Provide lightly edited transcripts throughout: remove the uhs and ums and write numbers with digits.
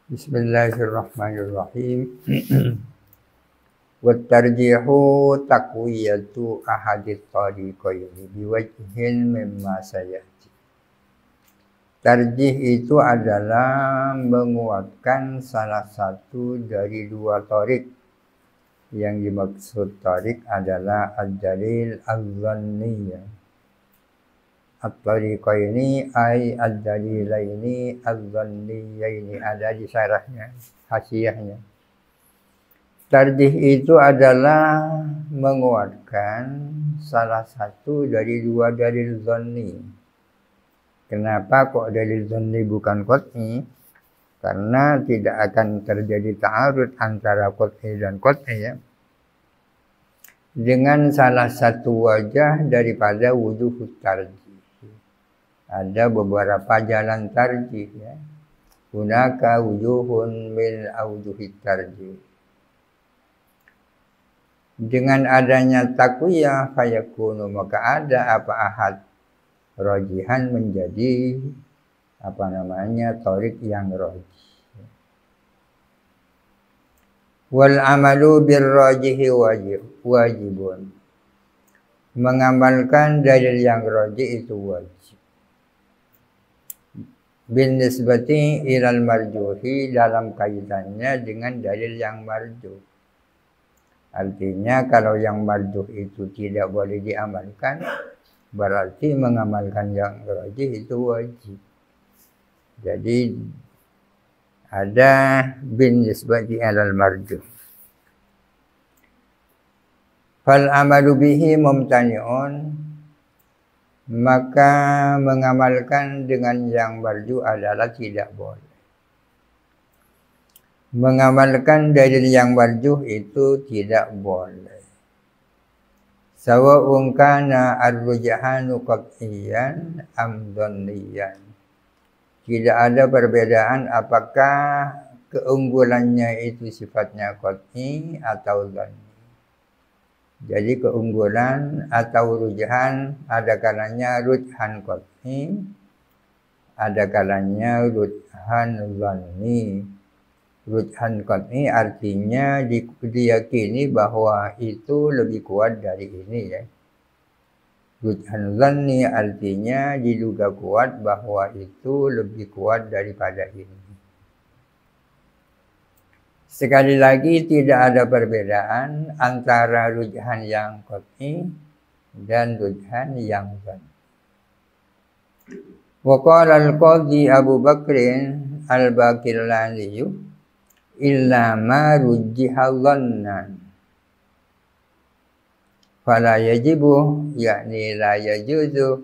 Bismillahirrahmanirrahim. Wa tarjihu taqwiyatu ahadit tariqaini biwajhin mimma sayati. Tarjih itu adalah menguatkan salah satu dari dua tarik. Yang dimaksud tarik adalah ad-dalil az-zanniyah. At-tariqaini ay ad-dalilaini az-zanniyaini, ada di syarahnya, hasyiahnya. Tarjih itu adalah menguatkan salah satu dari dua dalil zanni. Kenapa kok dalil zanni bukan qat'i? Karena tidak akan terjadi ta'arud antara qat'i dan qat'i ya. Dengan salah satu wajah daripada wujuh tarjih. Ada beberapa jalan tarjih ya. Hunaka wujuhun min awjuhit tarjih. Dengan adanya taqwiyah fayakunu, maka ada ahad rajihan menjadi tarik yang rajih. Wal amalu bir rajihi wajibun. Mengamalkan dalil yang rajih itu wajib. Bin nisbati ilal marjuhi, dalam kaitannya dengan dalil yang marjuh. Artinya kalau yang marjuh itu tidak boleh diamalkan, berarti mengamalkan yang rajih itu wajib. Jadi ada bin nisbati ilal marjuh. Fal amalu bihi mumtani'un, maka mengamalkan dengan yang marjuh adalah tidak boleh. Mengamalkan dalil yang marjuh itu tidak boleh. Sawa'un kana ar-rujhanu qat'iyan am dhanniyan. Tidak ada perbedaan apakah keunggulannya itu sifatnya qat'i atau dhanni. Jadi keunggulan atau rujhan ada kalanya rujhan qat'i, ada kalanya rujhan dhanni. Rujhan qat'i artinya diyakini bahwa itu lebih kuat dari ini ya. Rujhan dhanni artinya diduga kuat bahwa itu lebih kuat daripada ini. Sekali lagi tidak ada perbedaan antara rujhan yang qat'i dan rujhan yang dhanni. Wa qala al-qadhi Abu Bakrin al-Baqillani illa ma rujjiha dhannan fala yajibu, yakni la yajuzu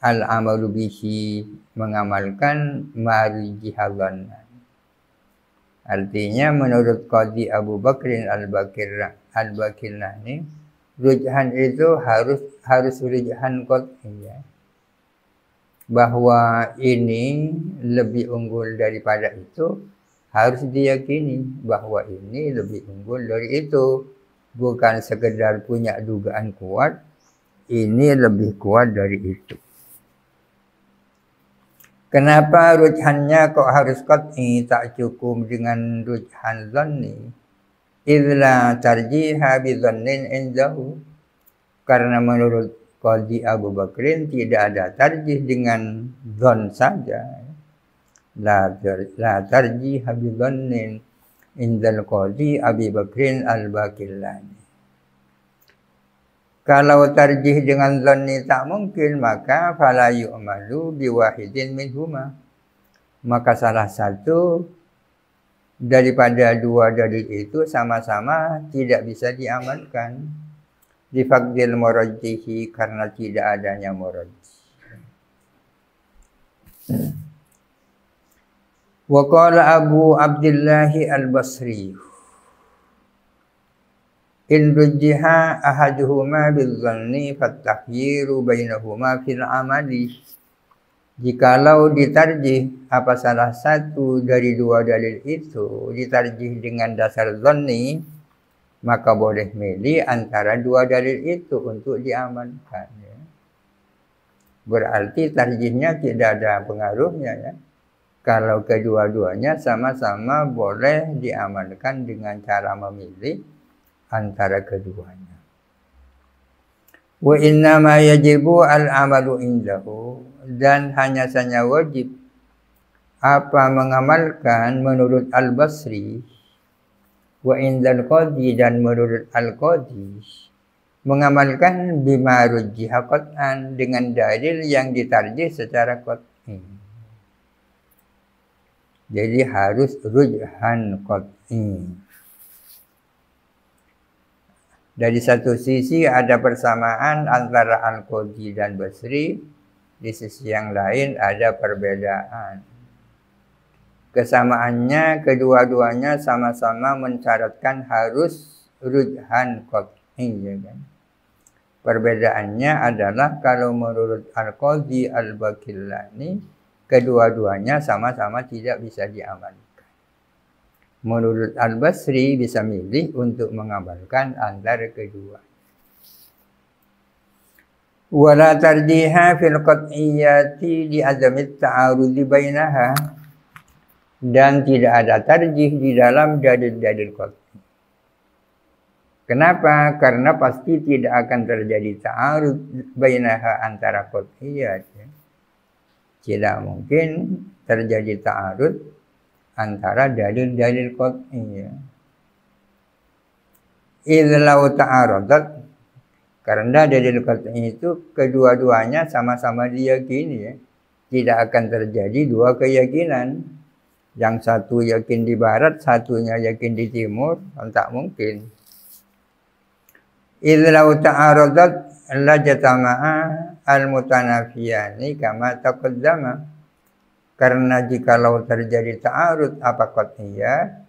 al-amalu bihi, mengamalkan ma rujjiha dhannan. Artinya menurut Qadhi Abu Bakrin al-Baqillani, rujhan itu harus rujhan qat'i ya. Bahwa ini lebih unggul daripada itu, harus diyakini bahwa ini lebih unggul dari itu. Bukan sekedar punya dugaan kuat, ini lebih kuat dari itu. Kenapa rujhannya kok harus qat'i, tak cukup dengan rujhan dhanni? Idza tarjiha bi dhannin indahu. Karena menurut Qadhi Abu Bakrin tidak ada tarjih dengan dhann saja. La tarjiha bi dhannin indal Qadhi Abi Bakrin al-Baqillani. Kalau tarjih dengan dhanni tak mungkin, maka fala yu'malu biwahidin minhuma. Maka salah satu daripada dua dalil itu sama-sama tidak bisa diamalkan. Difaqdil murajjihi, karena tidak adanya murajjih. Wa qala Abu Abdillahi al-Basri in rujjiha ahaduhuma bil-dhanni fattakhyiru bainahuma fil amali. Jikalau ditarjih salah satu dari dua dalil itu ditarjih dengan dasar dhanni, maka boleh milih antara dua dalil itu untuk diamalkan ya. Berarti tarjihnya tidak ada pengaruhnya ya. kalau kedua-duanya sama-sama boleh diamalkan dengan cara memilih antara keduanya. Wa inna ma yajibu al-amalu indahu, dan hanya saja wajib apa mengamalkan menurut Al-Basri, wa indal qadhi, dan menurut Al-Qadhi mengamalkan bima rujjiha qat'an, dengan dalil yang ditarjih secara qat'i. Jadi harus rujhan qat'i. Dari satu sisi ada persamaan antara Al-Qadhi dan Basri, di sisi yang lain ada perbedaan. Kesamaannya kedua-duanya sama-sama mensyaratkan harus rujhan qat'i, ya kan? Perbedaannya adalah kalau menurut Al-Qadhi Al-Baqillani kedua-duanya sama-sama tidak bisa diamalkan. Menurut Al-Basri bisa milih untuk mengamalkan antara kedua. Wala tarjiha fil qat'iyyati li azamit ta'arudi bainaha, dan tidak ada tarjih di dalam dalil-dalil qat'i. Kenapa? Karena pasti tidak akan terjadi ta'arud bainaha, antara qat'iyyat. Tidak mungkin terjadi ta'arud antara dalil-dalil qat'i. Idlau ta'aradat, karena dalil qat'i itu kedua-duanya sama-sama diyakini, ya. Tidak akan terjadi dua keyakinan. Yang satu yakin di barat, satunya yakin di timur, tak mungkin. Idlau ta'aradat lajatama'a al-mutanafiyani kama taqaddama. Karena jikalau terjadi ta'arud apa qat'iyah,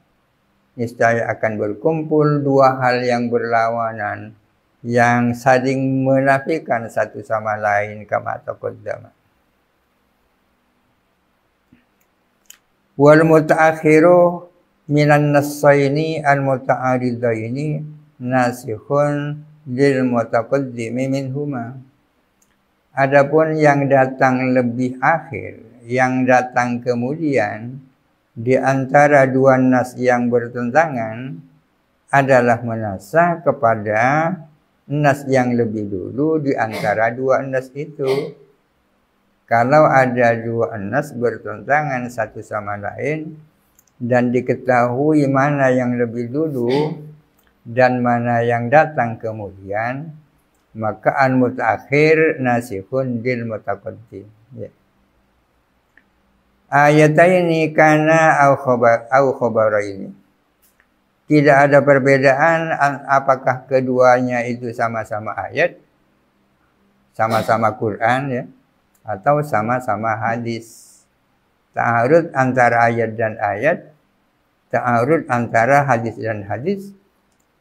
niscaya akan berkumpul dua hal yang berlawanan, yang saling menafikan satu sama lain, kama taqaddama. Wal mutaakhiru minan nassaini al muta'aridaini nasikhun lil mutaqaddimi minhuma. Adapun yang datang lebih akhir, yang datang kemudian, di antara dua nas yang bertentangan adalah menasah kepada nas yang lebih dulu di antara dua nas itu. Kalau ada dua nas bertentangan satu sama lain dan diketahui mana yang lebih dulu dan mana yang datang kemudian, maka al-mutaakhir nasikhun lil mutaqaddim. Ya. Ayataini kana au khabaraini. Tidak ada perbedaan apakah keduanya itu sama-sama ayat, sama-sama Quran, ya, atau sama-sama hadis. Ta'arud antara ayat dan ayat, ta'arud antara hadis dan hadis,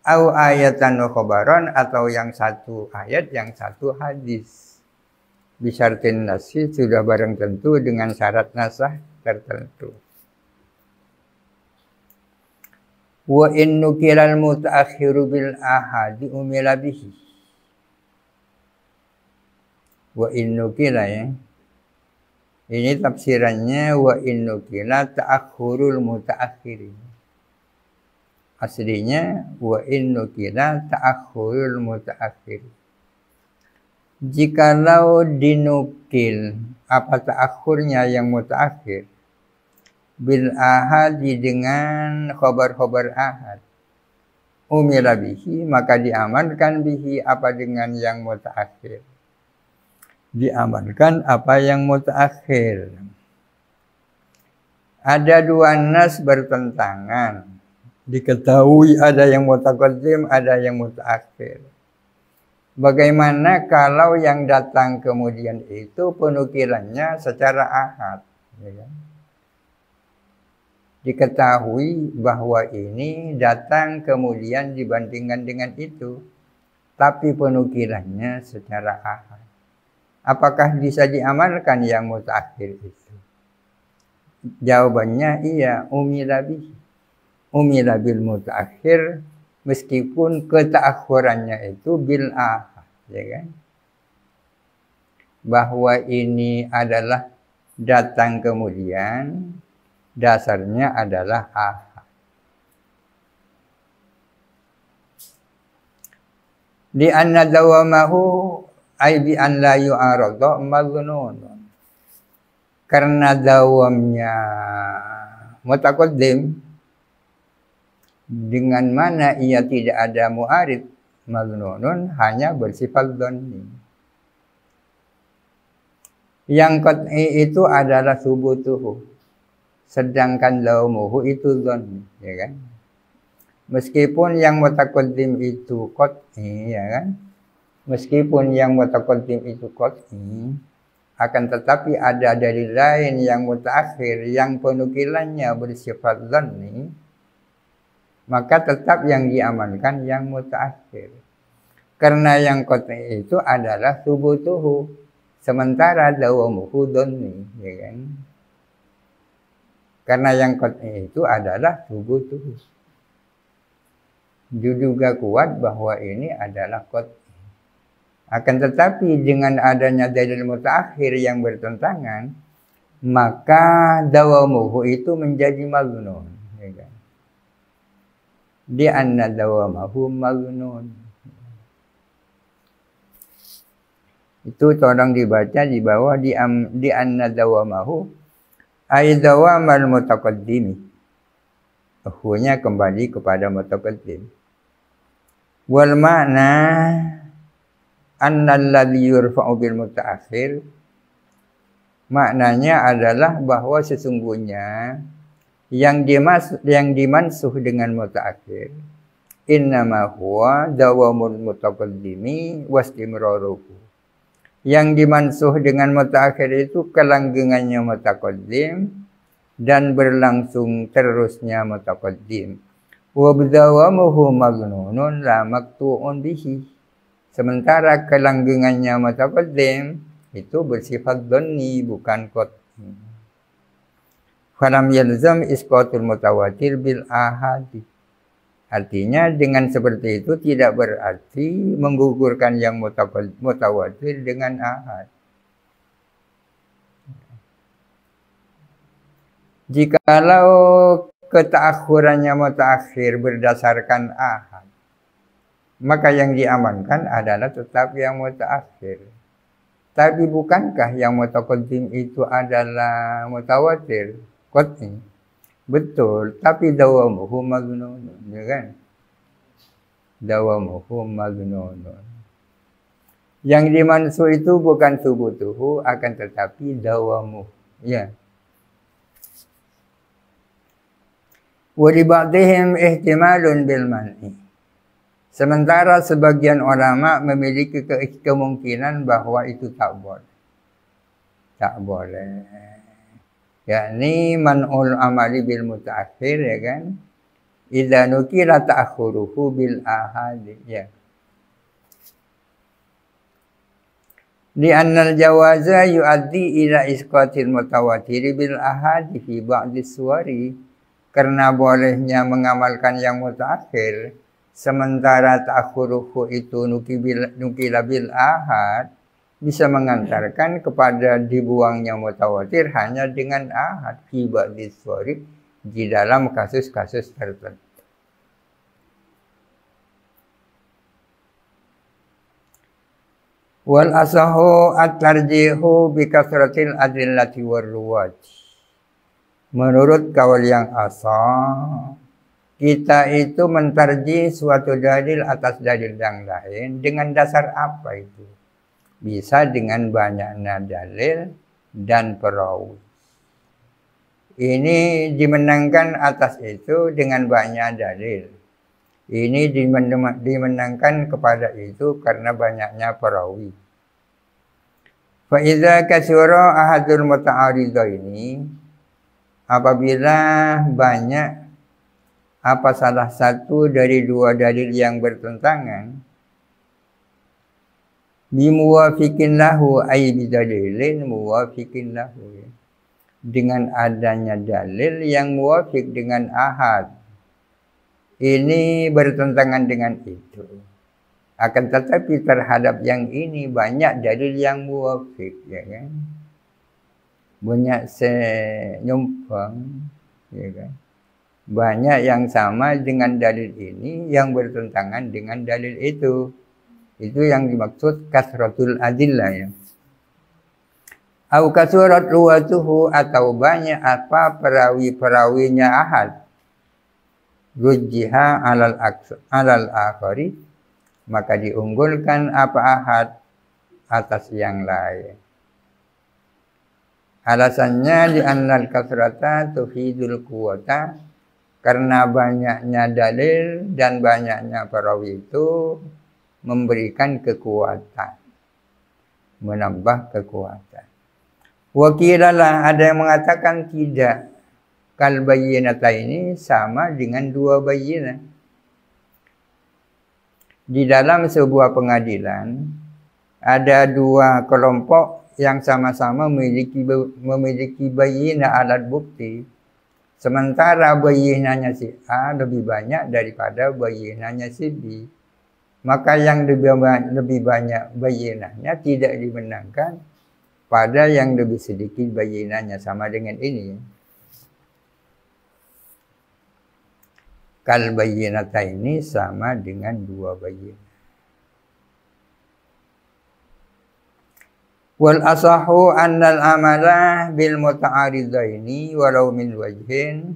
au ayatan wa khabaran, atau yang satu ayat, yang satu hadis. Bisyartin nasi, sudah barang tentu dengan syarat nasah tertentu. Wa in nukilal mutaakhiru bil ahadi umila bihi. Wa in nukila, ya. Ini tafsirannya wa in nukila ta'akhurul mutaakhiri. Aslinya wa in nukila ta'akhurul mutaakhiri. Jikalau dinukil apa ta'akhurnya yang mutaakhir bil ahadi, dengan khobar-khobar ahad, umila bihi, maka diamalkan bihi apa dengan yang mutaakhir. Diamalkan apa yang mutaakhir. Ada dua nas bertentangan, diketahui ada yang mutaqaddim, ada yang mutaakhir. Bagaimana kalau yang datang kemudian itu penukilannya secara ahad, ya kan? Diketahui bahwa ini datang kemudian dibandingkan dengan itu, tapi penukilannya secara ahad. Apakah bisa diamalkan yang mutaakhir itu? Jawabannya iya, umila bihi. Umila bil mutaakhir, meskipun ketakhurannya itu bil ahad, ya kan? Bahwa ini adalah datang kemudian, dasarnya adalah ahad. Di anna dawamahu ay bi an la yu'arada madhnun. Karena dawamnya mutaqaddim dengan mana ia tidak ada mu'arid, madhnunun hanya bersifat dhanni. Yang qat'i itu adalah subutuhu, sedangkan dawamuhu itu dhanni, ya kan? Meskipun yang mutaqaddim itu qat'i, ya kan? Meskipun yang mutaqaddim itu qat'i, akan tetapi ada dari lain yang mutaakhir yang penukilannya bersifat dhanni, maka tetap yang diamankan yang mutaakhir. Karena yang qat'i itu adalah subutuhu, sementara dawamuhu dhanni, ya kan? Karena yang qat'i itu adalah subutuhu. Juga kuat bahwa ini adalah qat'i. Akan tetapi dengan adanya dalil mutaakhir yang bertentangan, maka dawamuhu itu menjadi madhnun, ya kan? Di anna dawamahu madhnun. Itu tolong dibaca di bawah di anna dawamahu ay dawamal mutaqaddimi. Hunya kembali kepada mutaqaddim. Wal makna annal ladzi yurfa'u bil mutaakhir, maknanya adalah bahwa sesungguhnya yang dimansuh dengan mutaakhir innama huwa dawamul mutaqaddimi wastimraruhu. Yang dimansuh dengan mutaakhir itu kelanggengannya mutaqaddim dan berlangsung terusnya mutaqaddim. Wa bidawamuhu maghnunun la maqtu'un bihi. Sementara kelanggengannya mutaqaddim itu bersifat dhanni, bukan qat'i. Falam yalzam isqatul mutawatir bil ahadi. Artinya dengan seperti itu tidak berarti menggugurkan yang mutawatir dengan ahad. Jikalau ketakhurannya mutaakhir berdasarkan ahad, maka yang diamankan adalah tetap yang mutaakhir. Tapi bukankah yang mutaqaddim itu adalah mutawatir, qat'i? Betul, tapi dawamuhu maghnunun, ya kan? Dawamuhu maghnunun. Yang dimansuh itu bukan subutuhu, akan tetapi dawamuhu, ya. Wa li ba'dihim ihtimalun bil man'i. Sementara sebagian ulama memiliki kemungkinan bahwa itu tak boleh. Tak boleh. Yakni man'ul amali bil mutaakhir, ya kan? Idza nukila ta'khuruhu bil ahad, ya. Di annal jawaza yuaddi ila isqatil mutawatir bil ahad fi ba'di suwari. Karena bolehnya mengamalkan yang mutaakhir, sementara ta'khuruhu itu nukila bil ahad, bisa mengantarkan kepada dibuangnya mutawatir hanya dengan ahad fi ba'di suwari, di dalam kasus-kasus tertentu. Wal asahu at-tarjihu bi kasratil adillati war ruwati. Menurut kaul yang asah, kita itu mentarjih suatu dalil atas dalil yang lain dengan dasar apa itu? Bisa dengan banyaknya dalil dan perawi. Ini dimenangkan atas itu dengan banyak dalil. Ini dimenangkan kepada itu karena banyaknya perawi. Fa idza katsura ahadul muta'aridaini, apabila banyak salah satu dari dua dalil yang bertentangan, bimuwafiqin lahu ay bidalilin muwafiqin lahu, dengan adanya dalil yang muwafiq dengan ahad, ini bertentangan dengan itu. Akan tetapi terhadap yang ini banyak dalil yang muwafiq, ya kan? Banyak senyumpang ya kan? Banyak yang sama dengan dalil ini yang bertentangan dengan dalil itu. Itu yang dimaksud kasratul adillah ya. Au kasurat ruwatuhu, atau banyak apa perawi-perawinya ahad. Rujjiha alal akhari, maka diunggulkan apa ahad atas yang lain. Alasannya di annal kasrata tufidul quwwata, karena banyaknya dalil dan banyaknya perawi itu memberikan kekuatan, menambah kekuatan. Wakilalah, ada yang mengatakan tidak, kal bayyinata ini sama dengan dua bayyinah. Di dalam sebuah pengadilan ada dua kelompok yang sama-sama memiliki bayyinah, alat bukti. Sementara bayyinahnya si A lebih banyak daripada bayyinahnya si B. Maka yang lebih banyak bayyinahnya tidak dimenangkan pada yang lebih sedikit bayyinahnya. Sama dengan ini. Kal bayyinata ini sama dengan dua bayyinah. Wal asahu annal amala bil muta'aridaini walau min wajhin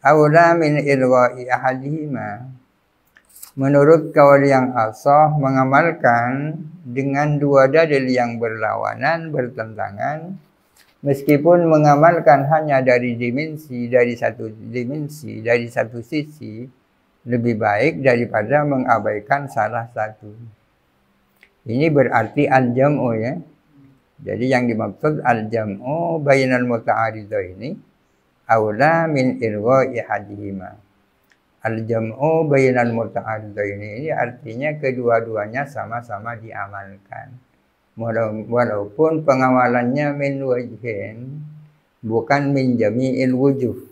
awla min ilwa'i ahadihima. Menurut kaul yang asah, mengamalkan dengan dua dalil yang berlawanan, bertentangan, meskipun mengamalkan hanya dari satu sisi, lebih baik daripada mengabaikan salah satu. Ini berarti al-jam'u ya. Jadi yang dimaksud al-jam'u bainal muta'aridaini aula min ilwa'i hadihima. Al-jam'u bainal muta'aridaini ini artinya kedua-duanya sama-sama diamalkan. Walaupun pengawalannya min wajhin, bukan min jami'il wujuh.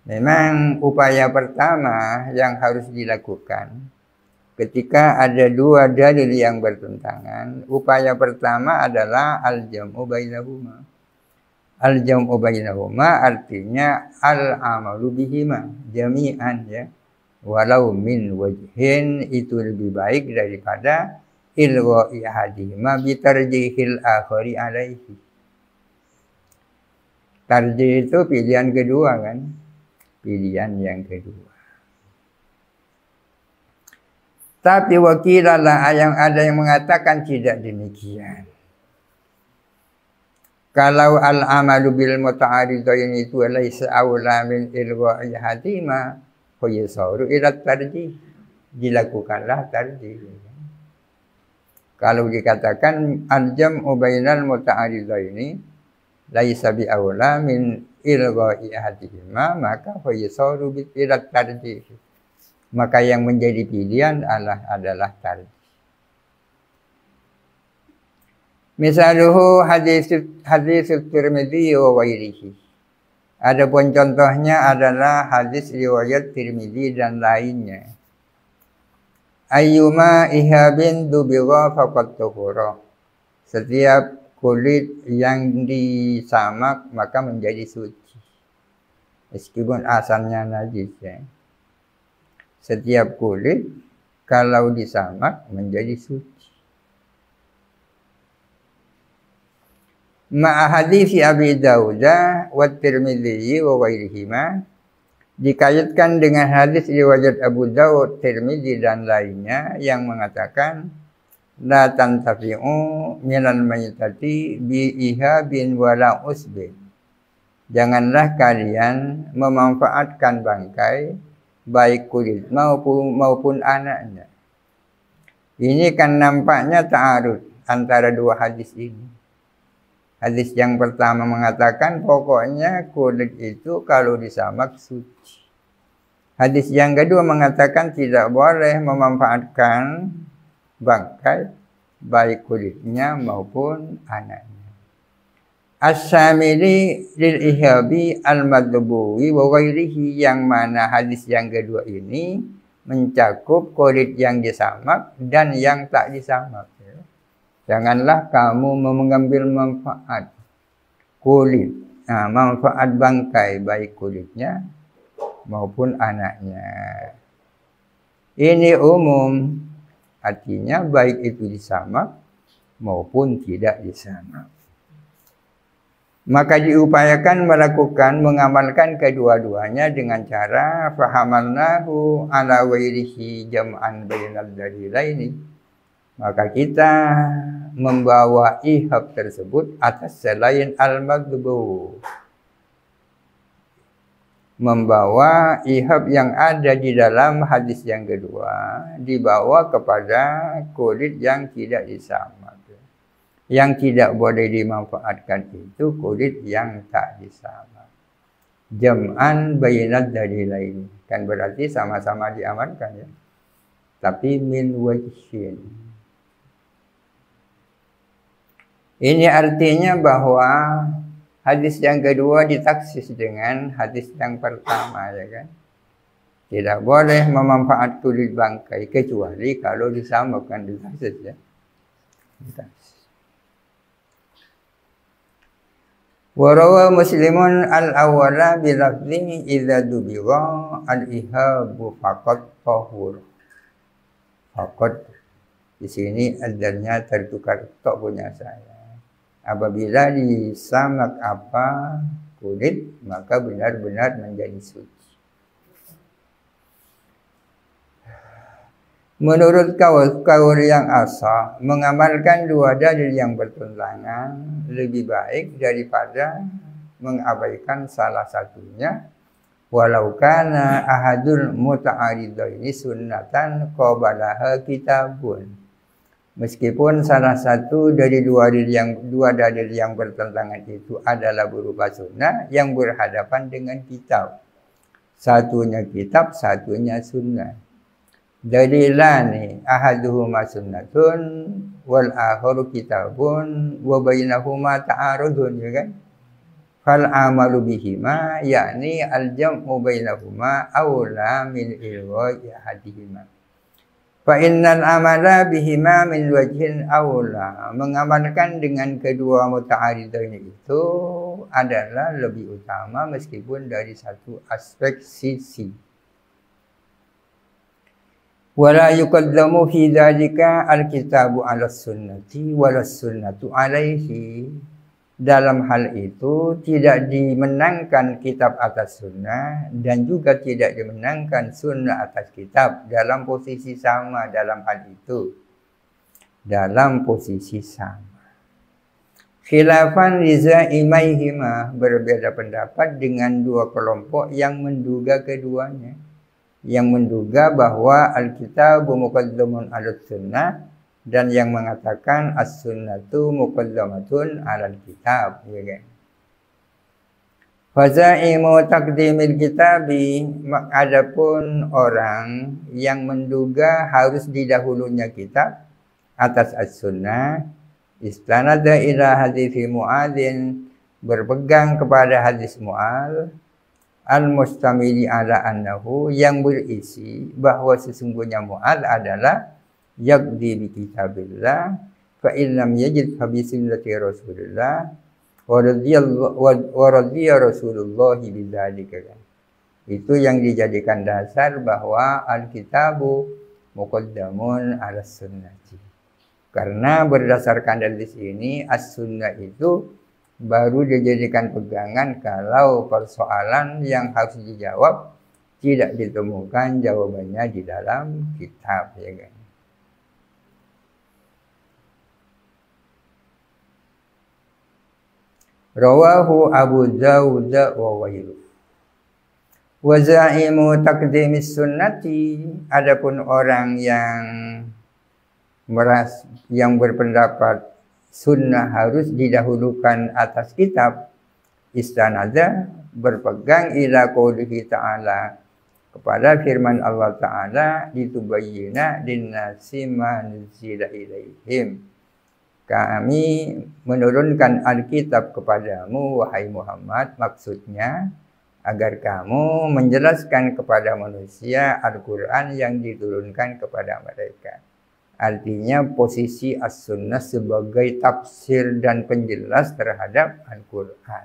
Memang upaya pertama yang harus dilakukan ketika ada dua dalil yang bertentangan, upaya pertama adalah al-jam'u bainahuma. Al-jam'u bainahuma artinya al-amalu bihima jami'an ya. Walau min wajhin, itu lebih baik daripada ilwa'i ahadihima bitarjihil akhari alaihi. Tarjih itu pilihan kedua kan? Pilihan yang kedua. Tapi wakilalah yang ada yang mengatakan tidak demikian. Kalau al-amalu bil muta'aridain itu laisa aula min ilwa'i hadima, fa yasaru ila tarjih. Dilakukanlah tarjih. Kalau dikatakan al-jam'u bainal muta'aridaini laisa bi aula min ilwa'i hadima, maka fa yasaru ila tarjih. Maka yang menjadi pilihan adalah tarjih. Misaluhu hadis Tirmidzi wa ghairihi. Adapun contohnya adalah hadis riwayat Tirmidzi dan lainnya. Ayyuma ihabin dubigha faqad tuhura. Setiap kulit yang disamak maka menjadi suci. Meskipun asalnya najis ya. Setiap kulit kalau disamak menjadi suci. Ma'a hadisi Abi Dawudah wa Tirmidzi wa ghairihima, dikaitkan dengan hadis riwayat Abu Dawud, Tirmidzi dan lainnya yang mengatakan la tantafi'u minal maytati bi ihabin wala usbin. Janganlah kalian memanfaatkan bangkai baik kulit maupun anaknya. Ini kan nampaknya ta'arud antara dua hadis ini. Hadis yang pertama mengatakan pokoknya kulit itu kalau disamak suci. Hadis yang kedua mengatakan tidak boleh memanfaatkan bangkai baik kulitnya maupun anaknya. As-Samili lil ihabi al-madbuwi wa ghairihi, yang mana hadis yang kedua ini mencakup kulit yang disamak dan yang tak disamak. Janganlah kamu mengambil manfaat kulit manfaat bangkai baik kulitnya maupun anaknya. Ini umum, artinya baik itu disamak maupun tidak disamak. Maka diupayakan mengamalkan kedua-duanya dengan cara fahamalnahu ala wairihi jam'an bainal dalilaini. Maka kita membawa ihab tersebut atas selain al-maghdub. Membawa ihab yang ada di dalam hadis yang kedua dibawa kepada kulit yang tidak disamak. Yang tidak boleh dimanfaatkan itu kulit yang tak disamak. Jam'an bainad dalilain, kan berarti sama-sama diamalkan ya. Tapi min wajhin. Ini artinya bahwa hadis yang kedua ditaksis dengan hadis yang pertama ya kan. Tidak boleh memanfaat kulit bangkai kecuali kalau disamakan, ditaksis ya. Ditaksis. Warawa Muslimun al-awwala bilafzi idza dubigha al-ihabu faqat tahur. Faqat di sini adanya tertukar tok punya saya. Apabila disamak apa kulit maka benar-benar menjadi suci. Menurut kaul yang asah, mengamalkan dua dalil yang bertentangan lebih baik daripada mengabaikan salah satunya. Walau kana ahadul muta'aridaini sunnatan qabalaha kitabun. Meskipun salah satu dari dua dalil yang bertentangan itu adalah berupa sunnah yang berhadapan dengan kitab. Satunya kitab, satunya sunnah. Dalilani ahaduhuma sunnatun wal akharu kitabun wa bainahuma ta'arudun ya kan. Fal amalu bihima yakni al jam'u bainahuma aula min ilwa'i ahadihima. Fa innal amala bihima min wajhin aula. Mengamalkan dengan kedua muta'aridain itu adalah lebih utama meskipun dari satu aspek sisi. Wala yuqaddamu fi dzalika al-kitabu 'ala sunnati wala sunnatu 'alaihi. Dalam hal itu tidak dimenangkan kitab atas sunnah dan juga tidak dimenangkan sunnah atas kitab dalam posisi sama dalam hal itu. Dalam posisi sama. Khilafan rizaimaihima, berbeda pendapat dengan dua kelompok yang menduga keduanya. Yang menduga bahwa al-kitabu muqaddamun 'ala sunnah dan yang mengatakan as-sunnatu muqaddamatun 'ala kitab ya kan. Fazaimu taqdimil kitabi, adapun orang yang menduga harus didahulunya kitab atas as-sunnah istanada ila hadis Mu'adzin, berpegang kepada hadis Mu'adz al-mustamili ala annahu, yang berisi bahwa sesungguhnya Mu'adz adalah yaqdi bi kitabillah fa in lam yajid fa bi sunnati Rasulillah wa radiya Rasulullah bidzalika. Itu yang dijadikan dasar bahwa al-kitabu muqaddamun ala sunnati. Karena berdasarkan dari sini as-sunnah itu baru dijadikan pegangan kalau persoalan yang harus dijawab tidak ditemukan jawabannya di dalam kitab ya kan. Rawahu Abu Dawud wa ghairuh. Wa za'imu taqdimis sunnati, adapun orang yang berpendapat sunnah harus didahulukan atas kitab, istanada, berpegang ila qoulihi ta'ala, kepada firman Allah Ta'ala, ditubayyina linnasi ma nuzila ilaihim. Kami menurunkan Alkitab kepadamu wahai Muhammad, maksudnya agar kamu menjelaskan kepada manusia Al-Quran yang diturunkan kepada mereka. Artinya posisi as-sunnah sebagai tafsir dan penjelas terhadap Al-Quran.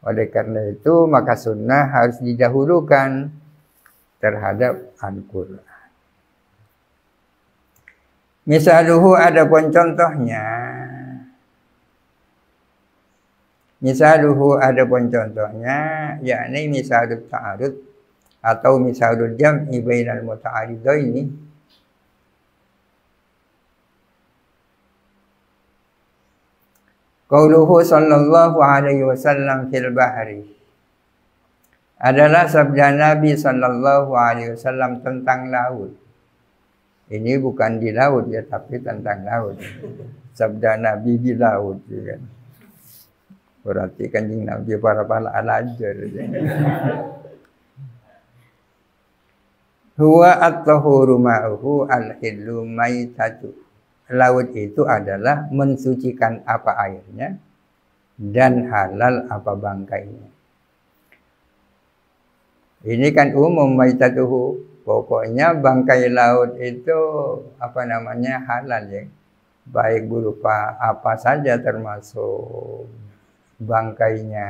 Oleh karena itu maka sunnah harus didahulukan terhadap Al-Quran. Misaluhu adapun contohnya. Misaluhu adapun contohnya, yakni misalul ta'arud atau misalul jam'i bainal muta'aridaini. Qauluhu sallallahu alaihi wasallam fil bahri adalah sabda Nabi sallallahu alaihi wasallam tentang laut. Ini bukan di laut ya, tapi tentang laut. Sabda Nabi di laut ya kan. Berarti Kanjeng Nabi para alajar. Huwa at-tahuru ma'uhu al-hillu maitatu. Laut itu adalah mensucikan apa airnya dan halal apa bangkainya. Ini kan umum maitatuhu. Pokoknya bangkai laut itu apa namanya halal ya. Baik berupa apa saja termasuk bangkainya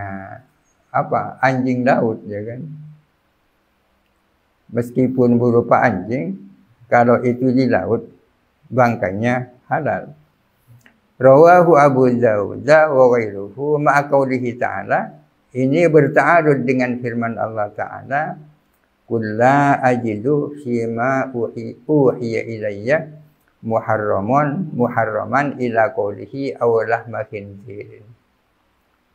apa anjing laut ya kan. Meskipun berupa anjing, kalau itu di laut bangkainya halal. Rawahu Abu Dawud wa ghairuhu ma'a qaulihi ta'ala. Ini berta'arud dengan firman Allah Ta'ala, "Qul la ajidu fima uhiya ilayya muharraman ila qaulihi aw lahma khinzir."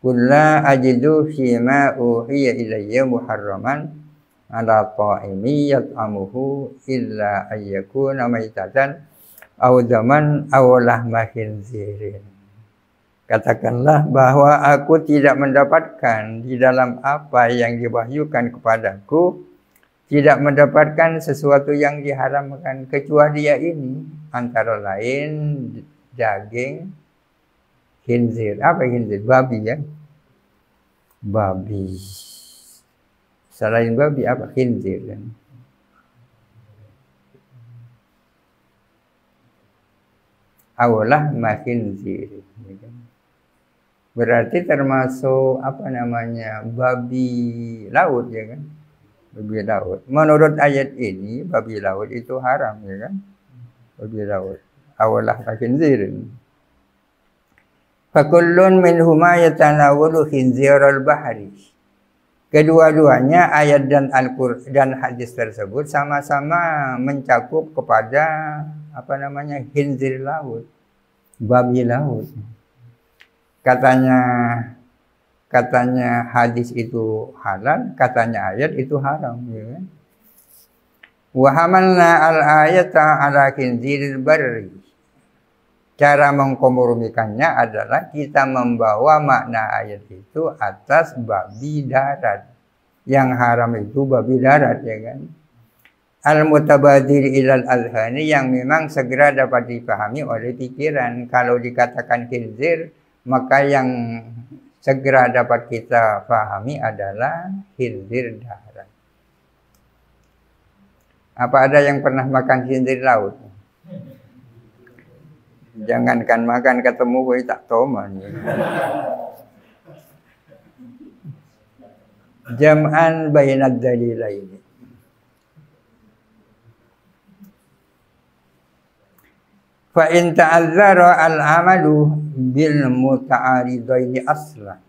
Qul la ajidu fima uhiya ilayya muharraman ala ta'imi yat'amuhu illa ayyakuna maitatan aw daman aw lahma khinzirin. Katakanlah bahwa aku tidak mendapatkan di dalam apa yang diwahyukan kepadaku, tidak mendapatkan sesuatu yang diharamkan kecuali ini, antara lain daging khinzir. Apa khinzir? Babi ya. Babi. Selain babi apa? Khinzir kan. Awalah makin khinzir. Berarti termasuk apa namanya babi laut ya kan, babi laut. Menurut ayat ini babi laut itu haram ya kan, babi laut. Awalah khinzirin. Fakullun minhuma yatanawwalu khinzirul bahri. Kedua-duanya ayat dan Al-Qur'an dan hadis tersebut sama-sama mencakup kepada apa namanya khinzir laut, babi laut. Katanya hadis itu halal, katanya ayat itu haram ya kan? Wa hamalna al-ayata ala khinziril barri. Cara mengkompromikannya adalah kita membawa makna ayat itu atas babi darat. Yang haram itu babi darat ya kan. Al-mutabadir ilal azhani, yang memang segera dapat dipahami oleh pikiran. Kalau dikatakan khinzir, maka yang segera dapat kita pahami adalah khinzir darat. Apa ada yang pernah makan khinzir laut? Jangankan makan, ketemu gue tak toman. Jam'an bainad dalilaini. Fa in ta'azzara al-amalu bil muta'aridaini aslan.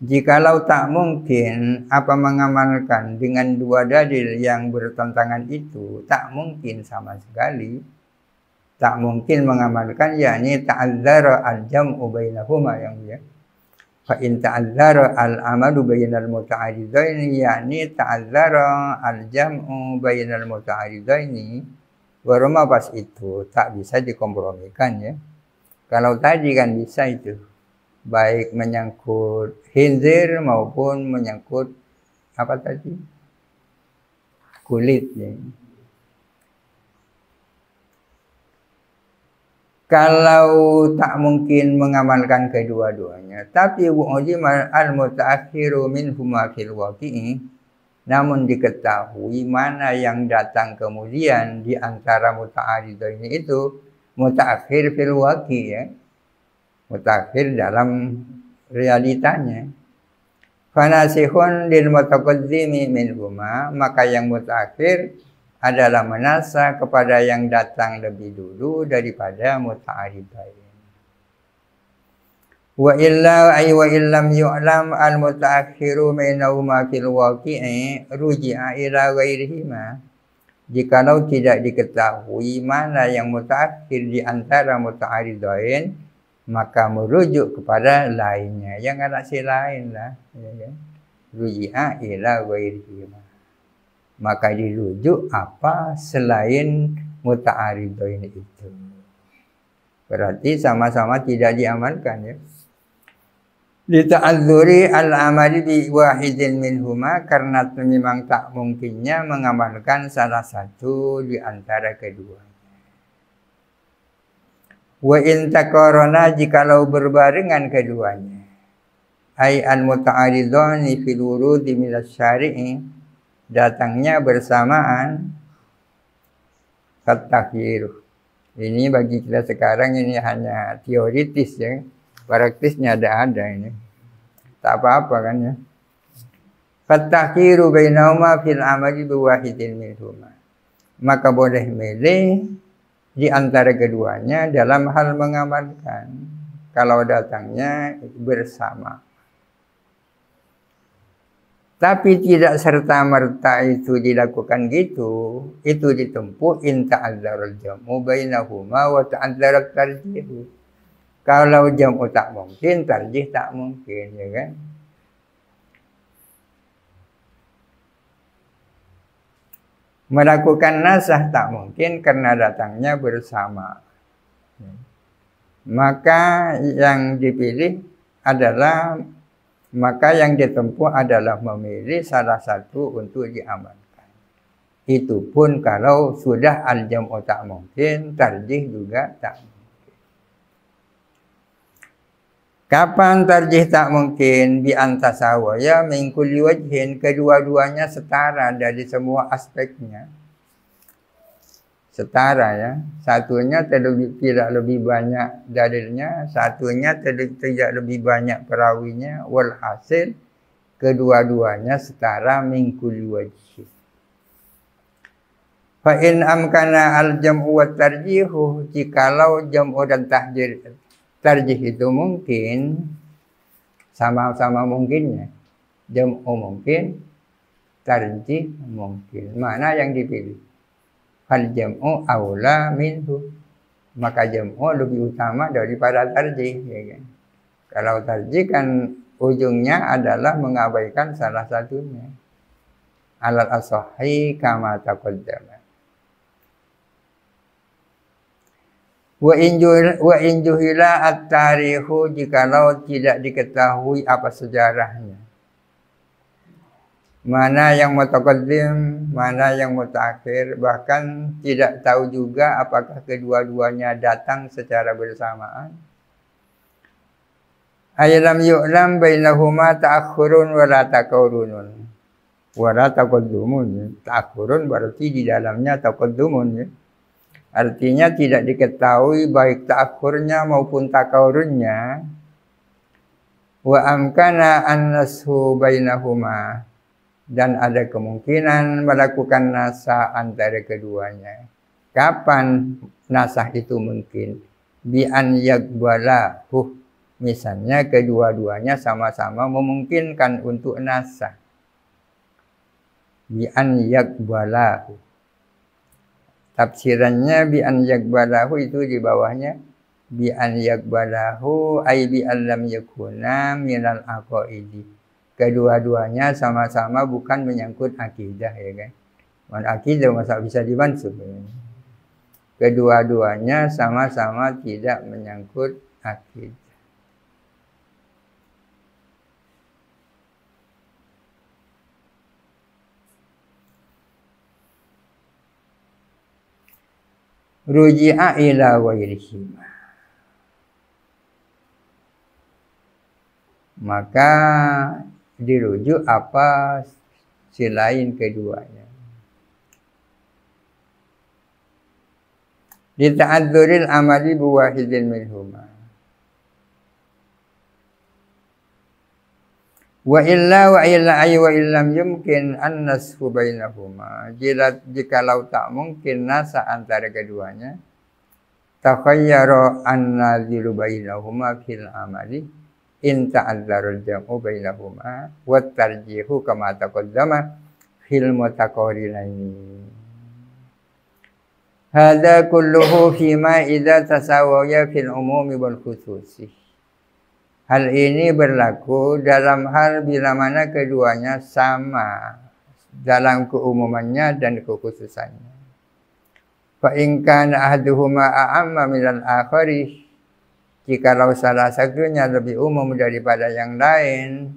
Jikalau tak mungkin apa mengamalkan dengan dua dalil yang bertentangan itu, tak mungkin sama sekali. Tak mungkin mengamalkan, yakni ta'azzara al-jam'u bainahuma yang ya. Fa in ta'azzara al-amalu bainal muta'aridaini, yakni ta'azzara al-jam'u bainal muta'aridaini. Warma pas itu tak bisa dikompromikan ya. Kalau tadi kan bisa itu, baik menyangkut khinzir maupun menyangkut apa tadi, kulit ya. Kalau tak mungkin mengamalkan kedua-duanya, tapi wu'udima al-mutaakhiru minhuma fil waqi'i, namun diketahui mana yang datang kemudian di antara muta'aridaini itu mutaakhir fil waqi ya, mutaakhir dalam realitanya. Fanasihun lil mutaqaddimi minhuma, maka yang mutaakhir adalah menasah kepada yang datang lebih dulu daripada muta'aridain. Wa illa ay wa illam yu'lam al mutaakhiru minhuma fil waqi'i ruji'a ila ghairihima. Jikalau tidak diketahui mana yang mutaakhir di antara muta'aridain, maka merujuk kepada lainnya, yang anak si lain lah, ya kan? Ruji'a ila ghairihima, maka dirujuk apa selain muta'aridain itu. Berarti sama-sama tidak diamalkan, ya. Lita'adzuri al-amali bi wahidin minhuma, karena memang tak mungkinnya mengamalkan salah satu di antara keduanya. Wa in taqarana, jikalau berbarengan keduanya, ay al-muta'aridani fil wurudi minas syari'i, datangnya bersamaan, katakhir. Ini bagi kita sekarang ini hanya teoritis, ya. Praktisnya ada ini. Tak apa-apa kan, ya. Fatakhiru bainahuma fil amali biwahidin minhuma, maka boleh milih di antara keduanya dalam hal mengamalkan kalau datangnya bersama. Tapi tidak serta-merta itu dilakukan gitu. Itu ditempuh in ta'adzarul jam'u bainahuma wa ta'adzarat tarjihu. Kalau jam'u tak mungkin, tarjih tak mungkin, ya kan? Melakukan nasah tak mungkin karena datangnya bersama. Maka yang dipilih adalah, maka yang ditempuh adalah memilih salah satu untuk diamalkan. Itu pun kalau sudah al-jam'u tak mungkin, tarjih juga tak mungkin. Kapan tarjih tak mungkin? Bi antasawaya min kulli wajhin, kedua-duanya setara dari semua aspeknya. Setara, ya. Satunya tidak lebih banyak dalilnya, satunya tidak lebih banyak perawinya. Walhasil kedua-duanya setara min kulli wajhin. Fa in amkana al-jam'u wa tarjihu, jikalau jam'u dan tarjih itu mungkin, sama-sama mungkinnya. Jam'u mungkin, tarjih mungkin. Mana yang dipilih? Fal jam'u aula minhu, maka jam'u lebih utama daripada tarjih, ya kan? Kalau tarjih kan ujungnya adalah mengabaikan salah satunya. Alal as-sahih kama taqaddama. Wa in juhila at-tarihu, jikalau tidak diketahui apa sejarahnya, mana yang mutaqaddim, mana yang mutaakhir, bahkan tidak tahu juga apakah kedua-duanya datang secara bersamaan. Aylam yu'lam bainahuma ta'akhurun wa la taqarrunun wa la taqaddumun. Ta'akhurun berarti di dalamnya taqaddumun, ya. Artinya tidak diketahui baik ta'akhurnya maupun taqarrunnya. Wa amkana an-nashu bainahuma, dan ada kemungkinan melakukan nasah antara keduanya. Kapan nasah itu mungkin? Bi an yaqbalahu, misalnya kedua-duanya sama-sama memungkinkan untuk nasah. Bi an yaqbalahu. Tafsirannya bi an yaqbalahu itu di bawahnya. Bi an yaqbalahu ay bi an lam yakuna minal aqaidi. Kedua-duanya sama-sama bukan menyangkut akidah, ya kan? Akidah masa bisa dimansub, ya. Kedua-duanya sama-sama tidak menyangkut akidah. Ruji'a ila ghairihima, maka dirujuk apa selain keduanya. Dita'adzuril amali biwahidin minhuma, Wa illa ay wa illam yumkin an-nasfu bainahuma. Jikalau tak mungkin nasa antara keduanya, takhayyara an-naziru bainahuma fil amali in ta'adzara al-jam'u bainahuma wa tarjihu kama taqaddama fil mutaqarrinaini. Hadza kulluhu fima idza tasawaya fil umumi wal khususi. Hal ini berlaku dalam hal bila mana keduanya sama dalam keumumannya dan kekhususannya. Fa in kana ahaduhuma a'amma minal akhari, jikalau salah satunya lebih umum daripada yang lain,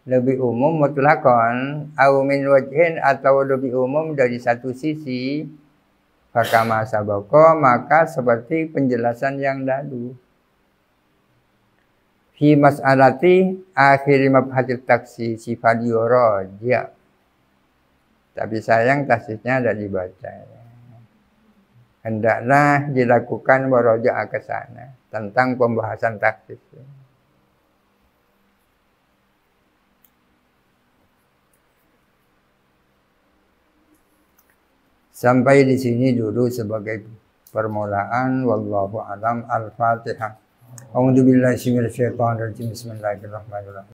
lebih umum mutlakon, au min wajhin atau lebih umum dari satu sisi, fakama sabaqo, maka seperti penjelasan yang lalu. Fi mas'alati akhir mabhatit taksisi fadiyoroja. Tapi sayang taksisnya ada dibaca. Hendaklah dilakukan murojaah ke sana tentang pembahasan taksis. Sampai di sini dulu sebagai permulaan. Wallahu a'lam. Al-Fatihah. A'udzubillahi minasyaitonir rajim. Bismillahirrahmanirrahim.